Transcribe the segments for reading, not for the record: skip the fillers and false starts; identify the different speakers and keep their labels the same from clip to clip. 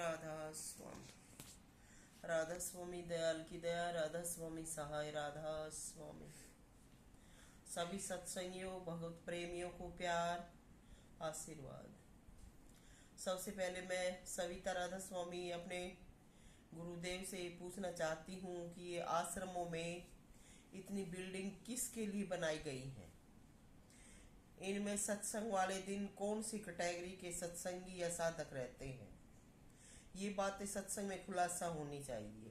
Speaker 1: राधा स्वामी। राधा स्वामी दयाल की दया, राधा स्वामी सहाय, राधा स्वामी। सभी सत्संगियों, भगवत प्रेमियों को प्यार, आशीर्वाद। सबसे पहले मैं सविता राधा स्वामी अपने गुरुदेव से पूछना चाहती हूँ कि ये आश्रमों में इतनी बिल्डिंग किसके लिए बनाई गई है। इनमें सत्संग वाले दिन कौन सी कैटेगरी के सत्संगी या साधक रहते हैं, ये बातें सत्संग में खुलासा होनी चाहिए।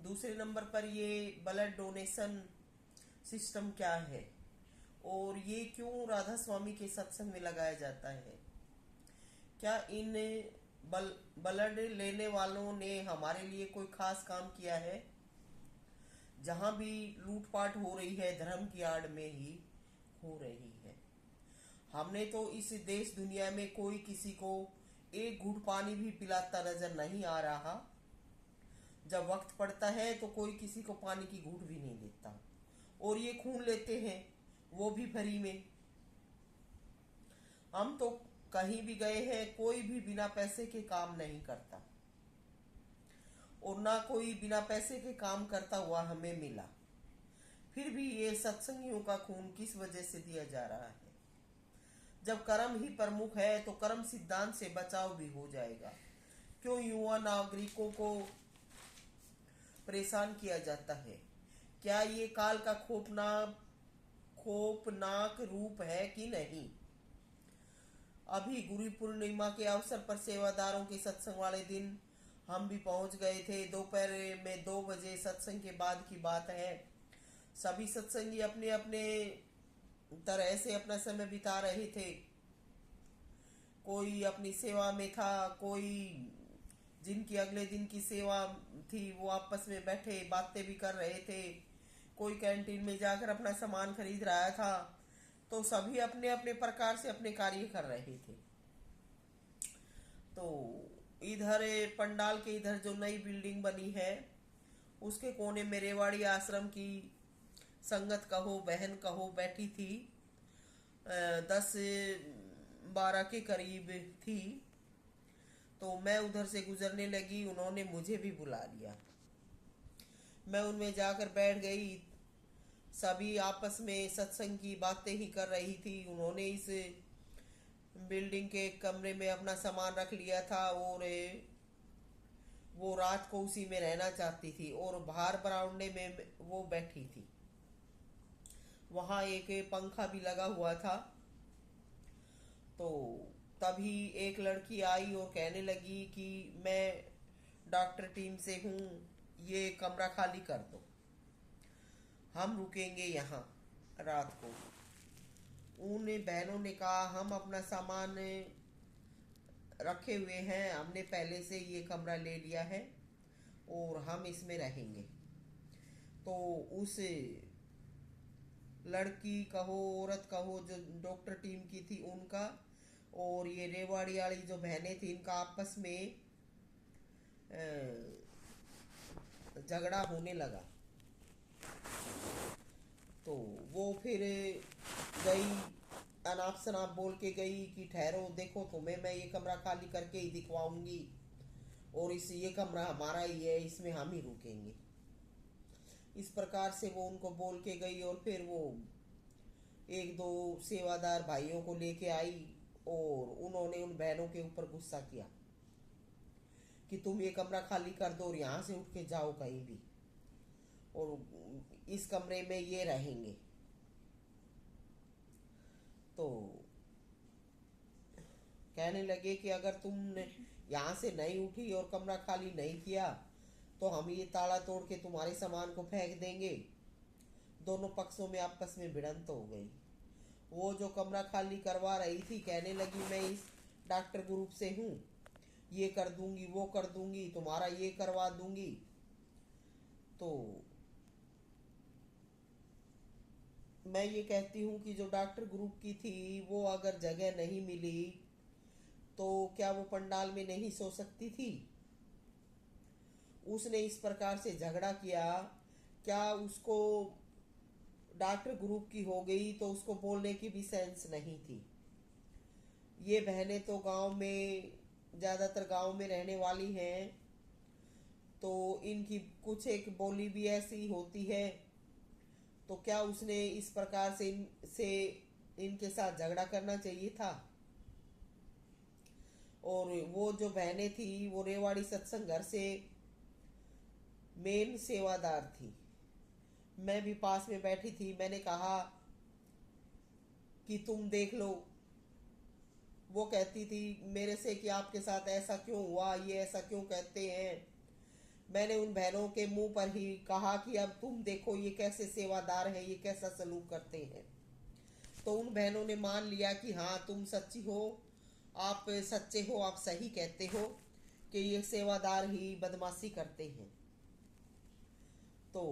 Speaker 1: दूसरे नंबर पर ये ब्लड डोनेशन सिस्टम क्या है और ये क्यों राधा स्वामी के सत्संग में लगाया जाता है। क्या इन ब्लड लेने वालों ने हमारे लिए कोई खास काम किया है। जहां भी लूटपाट हो रही है धर्म की आड़ में ही हो रही है। हमने तो इस देश दुनिया में कोई किसी को एक घूंट पानी भी पिलाता नजर नहीं आ रहा। जब वक्त पड़ता है तो कोई किसी को पानी की घूंट भी नहीं देता और ये खून लेते हैं, वो भी फ्री में। हम तो कहीं भी गए हैं, कोई भी बिना पैसे के काम नहीं करता और ना कोई बिना पैसे के काम करता हुआ हमें मिला। फिर भी ये सत्संगियों का खून किस वजह से दिया जा रहा है। जब कर्म ही प्रमुख है तो कर्म सिद्धांत से बचाव भी हो जाएगा। क्यों युवा नागरिकों को परेशान किया जाता है। क्या ये काल का खोपनाक रूप है कि नहीं। अभी गुरु पूर्णिमा के अवसर पर सेवादारों के सत्संग वाले दिन हम भी पहुंच गए थे। दोपहर में 2 बजे सत्संग के बाद की बात है। सभी सत्संगी अपने अपने तरह से अपना समय बिता रहे थे। कोई अपनी सेवा में था, कोई जिनकी अगले दिन की सेवा थी वो आपस में बैठे बातें भी कर रहे थे। कोई कैंटीन में जाकर अपना सामान खरीद रहा था। तो सभी अपने अपने प्रकार से अपने कार्य कर रहे थे। तो इधर पंडाल के इधर जो नई बिल्डिंग बनी है उसके कोने में रेवाड़ी आश्रम की संगत कहो बहन कहो बैठी थी। 10-12 के करीब थी। तो मैं उधर से गुजरने लगी, उन्होंने मुझे भी बुला लिया। मैं उनमें जाकर बैठ गई। सभी आपस में सत्संग की बातें ही कर रही थी। उन्होंने इस बिल्डिंग के कमरे में अपना सामान रख लिया था और वो रात को उसी में रहना चाहती थी और बाहर बरामदे में वो बैठी थी। वहां एक पंखा भी लगा हुआ था। तो तभी एक लड़की आई और कहने लगी कि मैं डॉक्टर टीम से हूँ, ये कमरा खाली कर दो, हम रुकेंगे यहाँ रात को। उन बहनों ने कहा हम अपना सामान रखे हुए हैं, हमने पहले से ये कमरा ले लिया है और हम इसमें रहेंगे। तो उस लड़की कहो औरत कहो जो डॉक्टर टीम की थी उनका और ये रेवाड़ी वाली जो बहनें थी इनका आपस में झगड़ा होने लगा। तो वो फिर गई, अनाप शनाप बोल के गई कि ठहरो, देखो तुम्हें मैं ये कमरा खाली करके ही दिखवाऊंगी और ये कमरा हमारा ही है, इसमें हम ही रुकेंगे। इस प्रकार से वो उनको बोल के गई और फिर वो 1-2 सेवादार भाइयों को लेके आई और उन्होंने उन बहनों के ऊपर गुस्सा किया कि तुम ये कमरा खाली कर दो और यहाँ से उठ के जाओ कहीं भी और इस कमरे में ये रहेंगे। तो कहने लगे कि अगर तुमने यहाँ से नहीं उठी और कमरा खाली नहीं किया तो हम ये ताला तोड़ के तुम्हारे सामान को फेंक देंगे। दोनों पक्षों में आपस में भिड़ंत हो गई। वो जो कमरा खाली करवा रही थी कहने लगी मैं इस डॉक्टर ग्रुप से हूँ, ये कर दूंगी वो कर दूंगी, तुम्हारा ये करवा दूंगी। तो मैं ये कहती हूँ कि जो डॉक्टर ग्रुप की थी वो अगर जगह नहीं मिली तो क्या वो पंडाल में नहीं सो सकती थी। उसने इस प्रकार से झगड़ा किया, क्या उसको डॉक्टर ग्रुप की हो गई तो उसको बोलने की भी सेंस नहीं थी। ये बहनें तो गांव में ज़्यादातर गांव में रहने वाली हैं, तो इनकी कुछ एक बोली भी ऐसी होती है। तो क्या उसने इस प्रकार से इनके साथ झगड़ा करना चाहिए था? और वो जो बहनें थी वो रेवाड़ी सत्संग घर से मेन सेवादार थी। मैं भी पास में बैठी थी। मैंने कहा कि तुम देख लो। वो कहती थी मेरे से कि आपके साथ ऐसा क्यों हुआ, ये ऐसा क्यों कहते हैं। मैंने उन बहनों के मुंह पर ही कहा कि अब तुम देखो ये कैसे सेवादार है, ये कैसा सलूक करते हैं। तो उन बहनों ने मान लिया कि हाँ तुम सच्ची हो, आप सच्चे हो, आप सही कहते हो कि ये सेवादार ही बदमाशी करते हैं। तो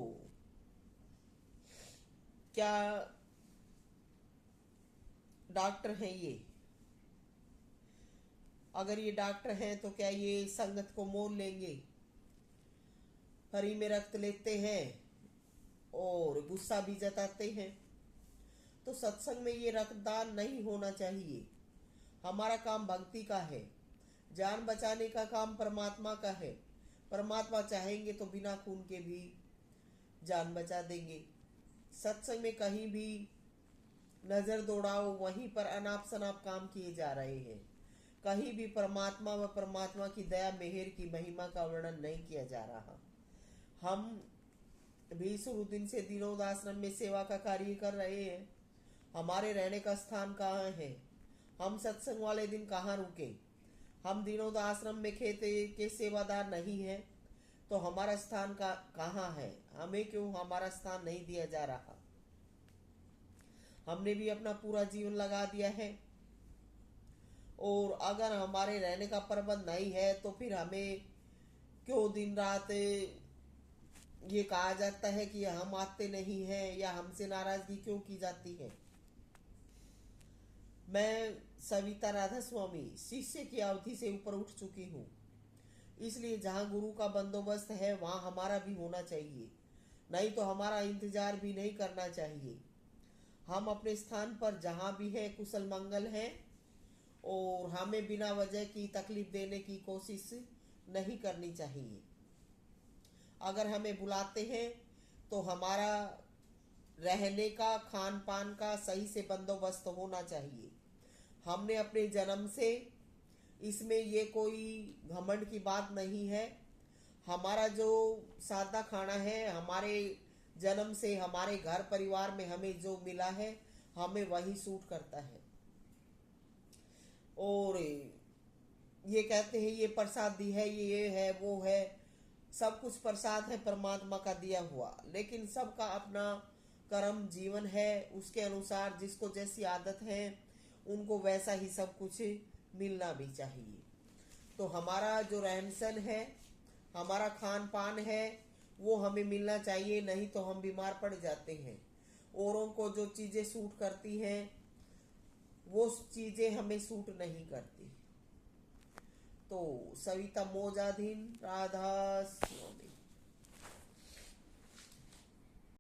Speaker 1: क्या डॉक्टर हैं ये? अगर ये डॉक्टर हैं तो क्या ये संगत को मोल लेंगे? हरी में रक्त लेते हैं और गुस्सा भी जताते हैं। तो सत्संग में ये रक्तदान नहीं होना चाहिए। हमारा काम भक्ति का है, जान बचाने का काम परमात्मा का है। परमात्मा चाहेंगे तो बिना खून के भी जान बचा देंगे। सत्संग में कहीं भी नजर दौड़ाओ, वहीं पर अनाप शनाप काम किए जा रहे हैं। कहीं भी परमात्मा व परमात्मा की दया मेहर की महिमा का वर्णन नहीं किया जा रहा। हम भी शुरू दिन से दीनोद आश्रम में सेवा का कार्य कर रहे हैं। हमारे रहने का स्थान कहाँ है? हम सत्संग वाले दिन कहाँ रुके? हम दीनोद आश्रम में खेते के सेवादार नहीं हैं, तो हमारा स्थान कहाँ है? हमें क्यों हमारा स्थान नहीं दिया जा रहा? हमने भी अपना पूरा जीवन लगा दिया है, और अगर हमारे रहने का प्रबंध नहीं है तो फिर हमें क्यों दिन रात ये कहा जाता है कि हम आते नहीं हैं, या हमसे नाराजगी क्यों की जाती है? मैं सविता राधा स्वामी शिष्य की अवधि से ऊपर उठ चुकी हूँ, इसलिए जहाँ गुरु का बंदोबस्त है वहाँ हमारा भी होना चाहिए, नहीं तो हमारा इंतजार भी नहीं करना चाहिए। हम अपने स्थान पर जहाँ भी है कुशल मंगल हैं, और हमें बिना वजह की तकलीफ देने की कोशिश नहीं करनी चाहिए। अगर हमें बुलाते हैं तो हमारा रहने का, खान पान का सही से बंदोबस्त होना चाहिए। हमने अपने जन्म से, इसमें ये कोई घमंड की बात नहीं है, हमारा जो सादा खाना है, हमारे जन्म से हमारे घर परिवार में हमें जो मिला है, हमें वही सूट करता है। और ये कहते हैं ये प्रसादी है, ये है, वो है, सब कुछ प्रसाद है परमात्मा का दिया हुआ, लेकिन सबका अपना कर्म जीवन है। उसके अनुसार जिसको जैसी आदत है उनको वैसा ही सब कुछ मिलना भी चाहिए। तो हमारा जो रहन सहन है, हमारा खान पान है, वो हमें मिलना चाहिए, नहीं तो हम बीमार पड़ जाते हैं। औरों को जो चीज़ें सूट करती हैं वो चीज़ें हमें सूट नहीं करती। तो सविता मोजाधीन राधा स्वामी।